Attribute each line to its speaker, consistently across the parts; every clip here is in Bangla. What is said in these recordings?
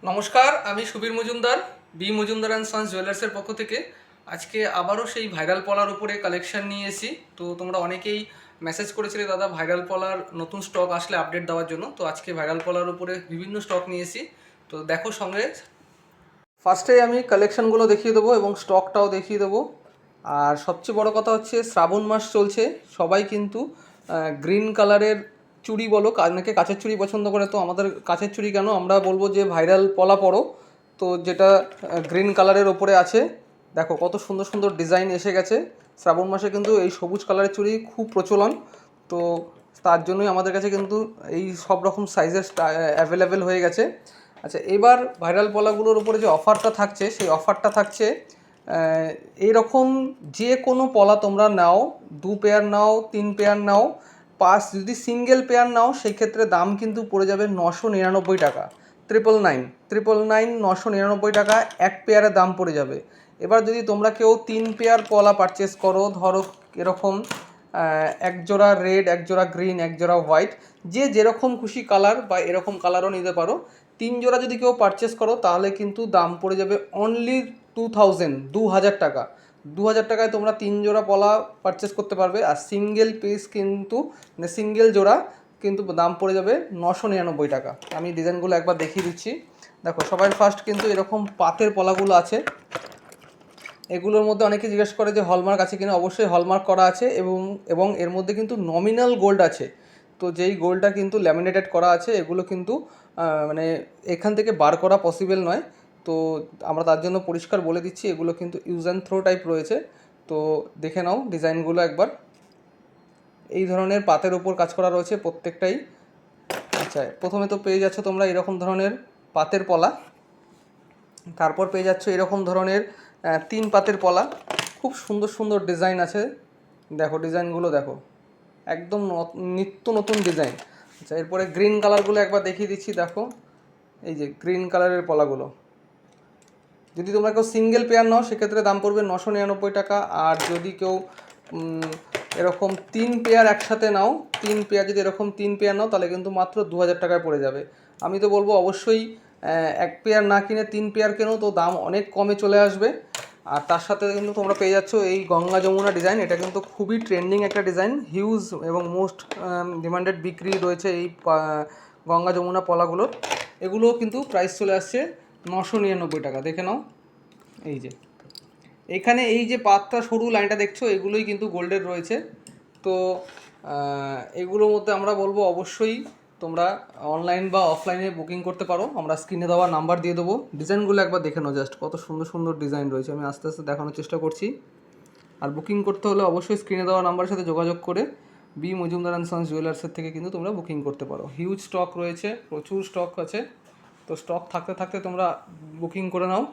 Speaker 1: নমস্কার, আমি Subir Majumdar, B Majumdar and sons জুয়েলার্সের পক্ষ থেকে আজকে আবারও সেই ভাইরাল পলার উপরে কালেকশন নিয়ে এসেছি। তো তোমরা অনেকেই মেসেজ করেছিলে দাদা ভাইরাল পলার নতুন স্টক আসলে আপডেট দেওয়ার জন্য। তো আজকে ভাইরাল পলার উপরে বিভিন্ন স্টক নিয়ে এসেছি, তো দেখো সঙ্গে। ফার্স্টে আমি কালেকশনগুলো দেখিয়ে দেবো এবং স্টকটাও দেখিয়ে দেবো। আর সবচেয়ে বড় কথা হচ্ছে শ্রাবণ মাস চলছে, সবাই কিন্তু গ্রিন কালারের চুড়ি বলো, অনেকে কাচের চুড়ি পছন্দ করে, তো আমাদের কাচের চুড়ি কেন, আমরা বলবো যে ভাইরাল পলা পরো। তো যেটা গ্রিন কালারের ওপরে আছে, দেখো কত সুন্দর সুন্দর ডিজাইন এসে গেছে। শ্রাবণ মাসে কিন্তু এই সবুজ কালারের চুড়ি খুব প্রচলন, তো তার জন্যই আমাদের কাছে কিন্তু এই সব রকম সাইজের অ্যাভেলেবেল হয়ে গেছে। আচ্ছা, এবার ভাইরাল পলাগুলোর উপরে যে অফারটা থাকছে, সেই অফারটা থাকছে এইরকম, যে কোনো পলা তোমরা নাও, 2 পেয়ার নাও, 3 পেয়ার নাও, যদি সিঙ্গেল পেয়ার নাও সেই ক্ষেত্রে দাম কিন্তু পড়ে যাবে 999 টাকা। 999 টাকা 1 পেয়ারের দাম পড়ে যাবে। এবার যদি তোমরা কেউ 3 পেয়ার পলা পারচেস করো, ধরো এরকম এক জোড়া রেড, এক জোড়া গ্রিন, এক জোড়া হোয়াইট, যে যেরকম খুশি কালার বা এরকম কালারও নিতে পারো, 3 জোড়া যদি কেউ পারচেস করো তাহলে কিন্তু দাম পড়ে যাবে অনলি 2000 টাকা। 2000 টাকায় তোমরা 3 জোড়া পলা পারচেস করতে পারবে। আর সিঙ্গেল পিস কিন্তু, মানে সিঙ্গেল জোড়া কিন্তু দাম পড়ে যাবে 999 টাকা। আমি ডিজাইনগুলো একবার দেখিয়ে দিচ্ছি। দেখো সবাই ফার্স্ট কিন্তু এরকম পাতের পলাগুলো আছে। এগুলোর মধ্যে অনেকে জিজ্ঞেস করে যে হলমার্ক আছে কিনা, অবশ্যই হলমার্ক করা আছে এবং এর মধ্যে কিন্তু নমিনাল গোল্ড আছে। তো যেই গোল্ডটা কিন্তু ল্যামিনেটেড করা আছে, এগুলো কিন্তু মানে এখান থেকে বার করা পসিবল নয়। তো আমরা তার জন্য পরিষ্কার বলে দিচ্ছি, এগুলো কিন্তু ইউজ অ্যান্ড থ্রো টাইপ রয়েছে। তো দেখে নাও ডিজাইনগুলো একবার। এই ধরনের পাতের ওপর কাজ করা রয়েছে প্রত্যেকটাই। আচ্ছা, প্রথমে তো পেয়ে যাচ্ছ তোমরা এরকম ধরনের পাতের পলা, তারপর পেয়ে যাচ্ছ এরকম ধরনের 3 পাতের পলা। খুব সুন্দর সুন্দর ডিজাইন আছে, দেখো ডিজাইনগুলো দেখো, একদম নিত্য নতুন ডিজাইন। আচ্ছা, এরপরে গ্রিন কালারগুলো একবার দেখিয়ে দিচ্ছি। দেখো এই যে গ্রিন কালারের পলাগুলো, যদি তোমরা কেউ সিঙ্গেল পেয়ার নাও সেক্ষেত্রে দাম পড়বে 999 টাকা। আর যদি কেউ এরকম 3 পেয়ার একসাথে নাও, 3 পেয়ার যদি এরকম 3 পেয়ার নাও তাহলে কিন্তু মাত্র 2000 টাকায় পড়ে যাবে। আমি তো বলবো অবশ্যই 1 পেয়ার না কিনে 3 পেয়ার কেনো, তো দাম অনেক কমে চলে আসবে। আর তার সাথে কিন্তু তোমরা পেয়ে যাচ্ছ এই গঙ্গা যমুনা ডিজাইন। এটা কিন্তু খুবই ট্রেন্ডিং একটা ডিজাইন, হিউজ এবং মোস্ট ডিমান্ডেড বিক্রি রয়েছে এই গঙ্গা যমুনা পলাগুলোর। এগুলোও কিন্তু প্রাইস চলে আসছে 999 টাকা। দেখে নাও, এই যে এখানে এই যে পাতটা সরু লাইনটা দেখছো, এগুলোই কিন্তু গোল্ডের রয়েছে। তো এগুলোর মধ্যে আমরা বলবো অবশ্যই তোমরা অনলাইন বা অফলাইনে বুকিং করতে পারো। আমরা স্ক্রিনে দেওয়া নাম্বার দিয়ে দেবো। ডিজাইনগুলো একবার দেখে নাও, জাস্ট কত সুন্দর সুন্দর ডিজাইন রয়েছে। আমি আস্তে আস্তে দেখানোর চেষ্টা করছি। আর বুকিং করতে হলে অবশ্যই স্ক্রিনে দেওয়া নাম্বারের সাথে যোগাযোগ করে বি মজুমদার অ্যান্ড সন্স জুয়েলার্সের থেকে কিন্তু তোমরা বুকিং করতে পারো। হিউজ স্টক রয়েছে, প্রচুর স্টক আছে। তো স্টক থাকতে থাকতে তোমরা বুকিং করে নাও।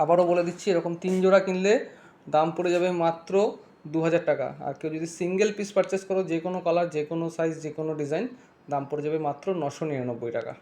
Speaker 1: আবারও বলে দিচ্ছি, এরকম 3 জোড়া কিনলে দাম পড়ে যাবে মাত্র 2000 টাকা। আর কেউ যদি সিঙ্গেল পিস পারচেস করো, যে কোনো কালার, যে কোনো সাইজ, যে কোনো ডিজাইন, দাম পড়ে যাবে মাত্র 999 টাকা।